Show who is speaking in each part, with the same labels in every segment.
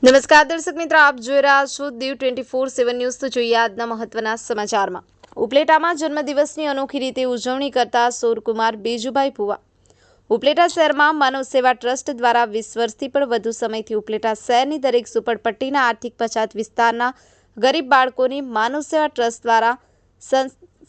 Speaker 1: નમસ્કાર દર્શક મિત્રો, આપ જોઈ રહ્યા છો દીવ 24/7 ન્યૂઝ। તો જોઈએ આજના મહત્વના સમાચારમાં। ઉપલેટામાં જન્મદિવસની અનોખી રીતે ઉજવણી કરતા સૌરકુમાર બેજુભાઈ ભુવા। ઉપલેટા શહેરમાં માનવ સેવા ટ્રસ્ટ દ્વારા 20 વર્ષથી પણ વધુ સમયથી ઉપલેટા શહેરની દરેક ઝૂંપડપટ્ટીના આર્થિક પછાત વિસ્તારના ગરીબ બાળકોની માનવ સેવા ટ્રસ્ટ દ્વારા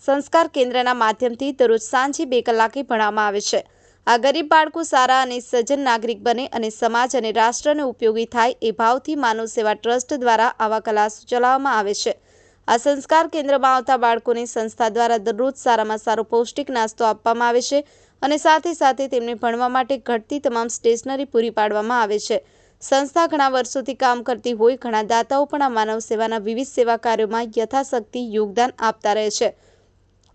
Speaker 1: સંસ્કાર કેન્દ્રના માધ્યમથી દરરોજ સાંજે 2 કલાકે ભણવામાં આવે છે। આ ગરીબ બાળકો સારા અને સજ્જન નાગરિક બને અને સમાજ અને રાષ્ટ્રને ઉપયોગી થાય એ ભાવથી માનવ સેવા ટ્રસ્ટ દ્વારા આવા ક્લાસ ચલાવવામાં આવે છે। આ સંસ્કાર કેન્દ્રમાં આવતા બાળકોને સંસ્થા દ્વારા દરરોજ સારામાં સારો પૌષ્ટિક નાસ્તો આપવામાં આવે છે અને સાથે સાથે તેમને ભણવા માટે ઘટતી તમામ સ્ટેશનરી પૂરી પાડવામાં આવે છે। સંસ્થા ઘણા વર્ષોથી કામ કરતી હોય ઘણા દાતાઓ પણ આ માનવ સેવાના વિવિધ સેવા કાર્યોમાં યથાશક્તિ યોગદાન આપતા રહે છે।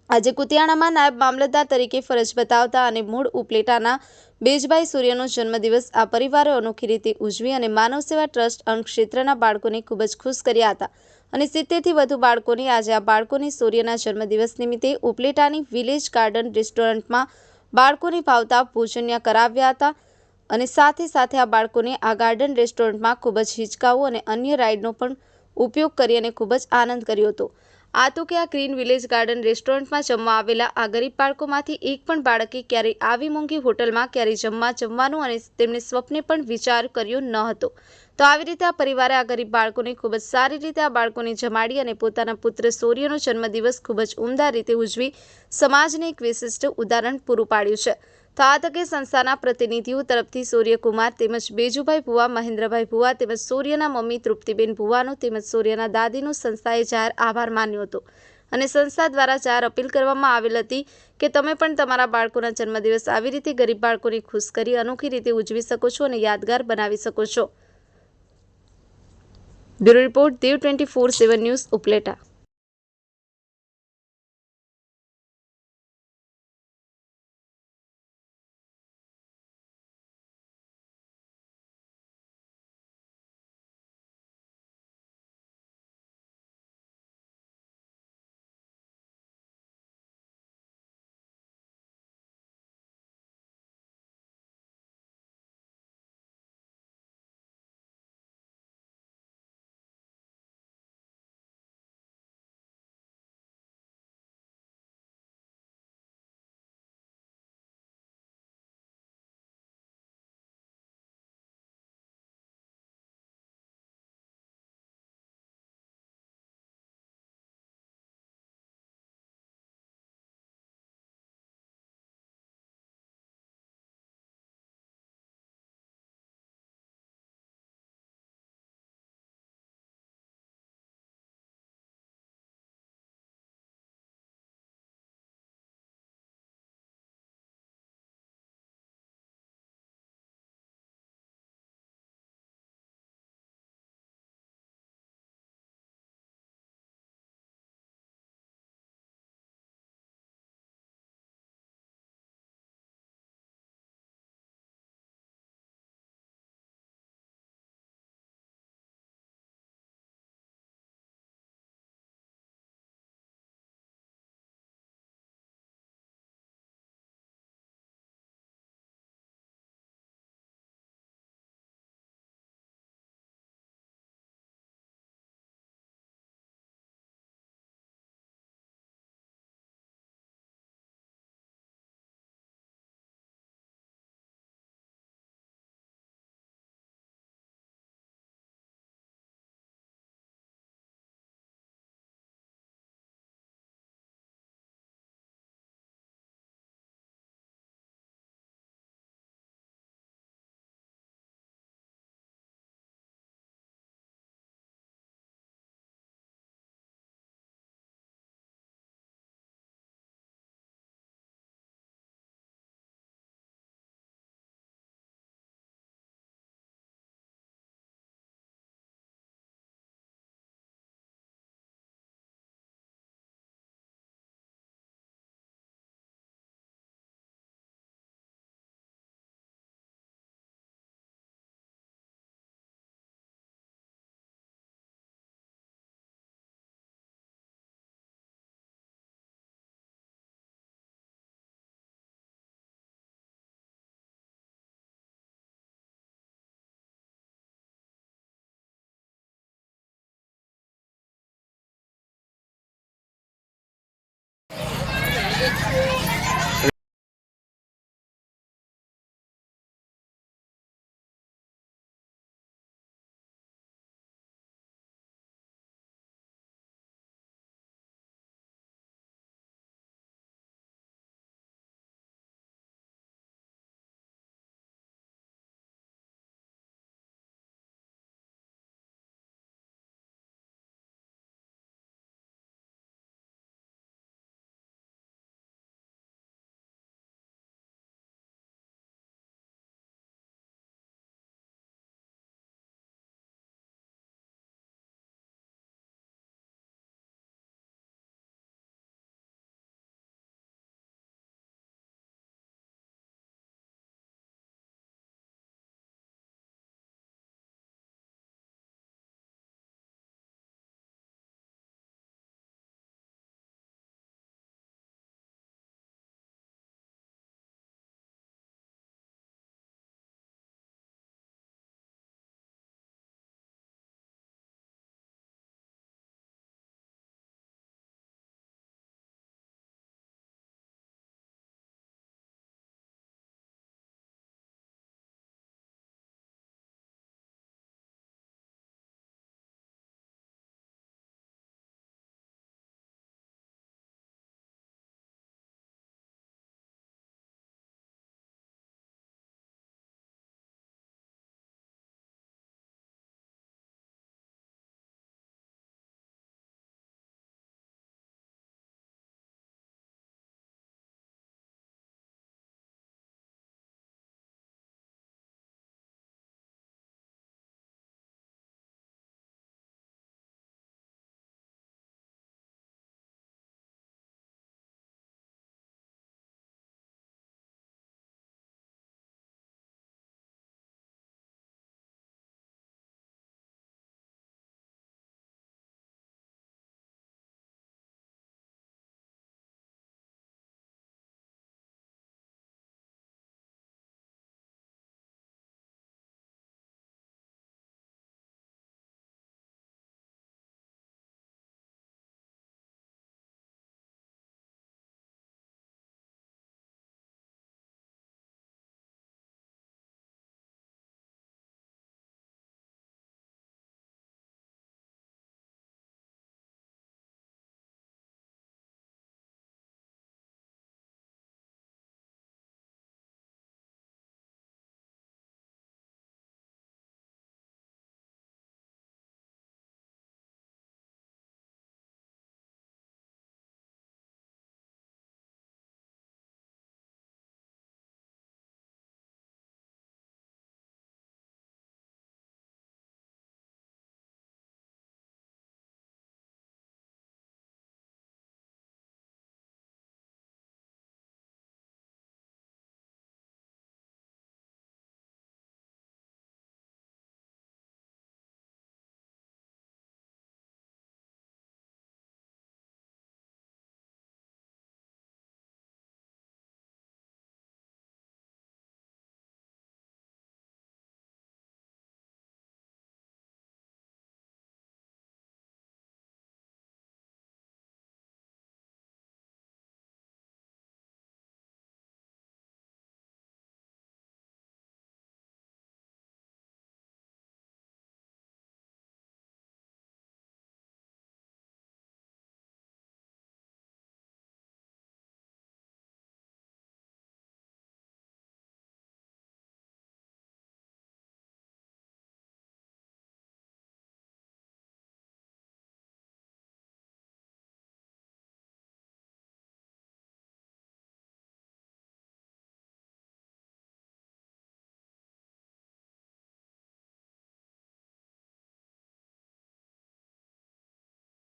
Speaker 1: આજે કુતિયાણામાં નાયબ મામલતદાર તરીકે ફરજ બતાવતા અને મૂળ ઉપલેટાના બેજભાઈ સૂર્યનો જન્મદિવસ આ પરિવારે અનોખી રીતે ઉજવી અને માનવ સેવા ટ્રસ્ટ અંગ ક્ષેત્રના બાળકોને ખૂબ જ ખુશ કર્યા હતા અને 70થી વધુ બાળકોને આજે આ બાળકોને સૂર્યના જન્મદિવસ નિમિત્તે ઉપલેટાની વિલેજ ગાર્ડન રેસ્ટોરન્ટમાં બાળકોને ભાવતા ભોજન્ય કરાવ્યા હતા અને સાથે સાથે આ બાળકોને આ ગાર્ડન રેસ્ટોરન્ટમાં ખૂબ જ હિંચકાઓ અને અન્ય રાઇડનો પણ ઉપયોગ કરી અને ખૂબ જ આનંદ કર્યો હતો। આ તો કે આ ગ્રીન વિલેજ ગાર્ડન રેસ્ટોરન્ટમાં જમવા આવેલા આ ગરીબ બાળકોમાંથી એક પણ બાળકે ક્યારેય આવી મોંઘી હોટલમાં ક્યારેય જમવાનું અને તેમને સ્વપ્ને પણ વિચાર કર્યો ન હતો। તો આવી રીતે આ પરિવારે આ ગરીબ બાળકોને ખૂબ જ સારી રીતે આ બાળકોને જમાડી અને પોતાના પુત્ર સૂર્યનો જન્મદિવસ ખૂબ જ ઉમદા રીતે ઉજવી સમાજને એક વિશિષ્ટ ઉદાહરણ પૂરું પાડ્યું છે। તો આ તકે સંસ્થાના પ્રતિનિધિઓ તરફથી સૂર્યકુમાર તેમજ બેજુભાઈ ભુવા, મહેન્દ્રભાઈ ભુવા તેમજ સૂર્યના મમ્મી તૃપ્તિબેન ભુવાનો તેમજ સૂર્યના દાદીનો સંસ્થાએ જાહેર આભાર માન્યો હતો અને સંસ્થા દ્વારા જાહેર અપીલ કરવામાં આવેલ હતી કે તમે પણ તમારા બાળકોના જન્મદિવસ આવી રીતે ગરીબ બાળકોને ખુશ કરી અનોખી રીતે ઉજવી શકો છો અને યાદગાર બનાવી શકો છો। Bureau report, Diu 24/7 news, Upleta.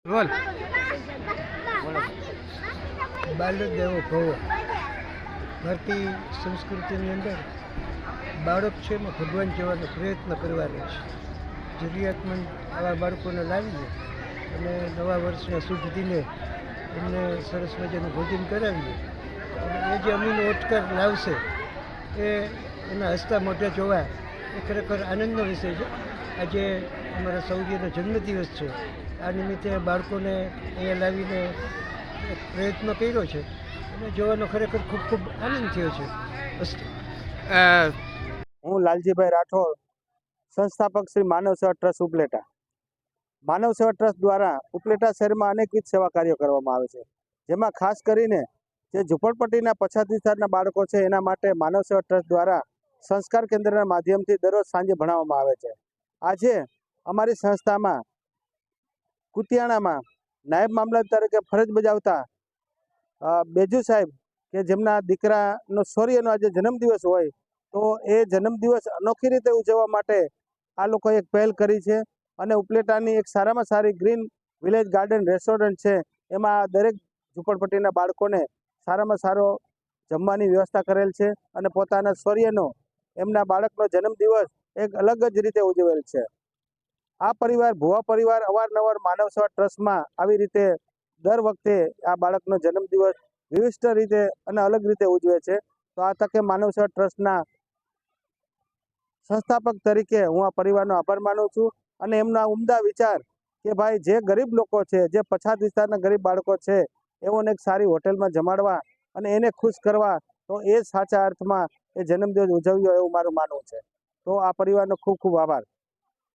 Speaker 2: બોલ.
Speaker 3: બાલદેવો ભવો ભારતીય સંસ્કૃતિની અંદર બાળક છે એમાં ભગવાન જવાનો પ્રયત્ન કરવાનો છે. જરૂરિયાતમંદ આવા બાળકોને લાવીએ અને નવા વર્ષના શુભ દિને એમને સરસ મજાનું ભોજન કરાવીએ અને એ જે અમીનો ઓટકાર લાવશે એ એના હસતા મોઢે જોવા એ ખરેખર આનંદનો વિષય છે. આજે અમારા સૌદીનો જન્મદિવસ છે. આ નિમિત્તે બાળકોને અહીંયા લાવીને એક પ્રયત્ન કર્યો છે અને જોવાનો ખરેખર ખૂબ ખૂબ આનંદ થયો છે. અસ્તુ.
Speaker 2: હું લાલજીભાઈ રાઠોડ, સંસ્થાપક શ્રી માનવ સેવા ટ્રસ્ટ ઉપલેટા. માનવ સેવા ટ્રસ્ટ દ્વારા ઉપલેટા શહેરમાં અનેકવિધ સેવા કાર્યો કરવામાં આવે છે, જેમાં ખાસ કરીને જે ઝૂંપડપટ્ટીના પછાત વિસ્તારના બાળકો છે એના માટે માનવ સેવા ટ્રસ્ટ દ્વારા સંસ્કાર કેન્દ્રના માધ્યમથી દરરોજ સાંજે ભણાવવામાં આવે છે. આજે અમારી સંસ્થામાં કુતિયાણામાં નાયબ મામલતદાર તરીકે ફરજ બજાવતા બેજુ સાહેબ કે જેમના દીકરાનો શૌર્યનો આજે જન્મદિવસ હોય, તો એ જન્મદિવસ અનોખી રીતે ઉજવવા માટે આ લોકોએ એક પહેલ કરી છે અને ઉપલેટાની એક સારામાં સારી ગ્રીન વિલેજ ગાર્ડન રેસ્ટોરન્ટ છે, એમાં દરેક ઝૂંપડપટ્ટીના બાળકોને સારામાં સારો જમવાની વ્યવસ્થા કરેલ છે અને પોતાના શૌર્યનો એમના બાળકનો જન્મદિવસ એક અલગ જ રીતે ઉજવેલ છે. આ પરિવાર ભુવા પરિવાર અવારનવાર માનવ સેવા ટ્રસ્ટમાં આવી રીતે દર વખતે આ બાળકનો જન્મદિવસ વિશિષ્ટ રીતે અને અલગ રીતે ઉજવે છે. તો આ તકે માનવ સેવા ટ્રસ્ટના સંસ્થાપક તરીકે હું આ પરિવારનો આભાર માનું છું અને એમના ઉમદા વિચાર કે ભાઈ જે ગરીબ લોકો છે, જે પછાત વિસ્તારના ગરીબ બાળકો છે, એઓને એક સારી હોટેલમાં જમાડવા અને એને ખુશ કરવા, તો એ સાચા અર્થમાં એ જન્મદિવસ ઉજવ્યો એવું મારું માનવું છે. તો આ પરિવારનો ખૂબ ખૂબ આભાર.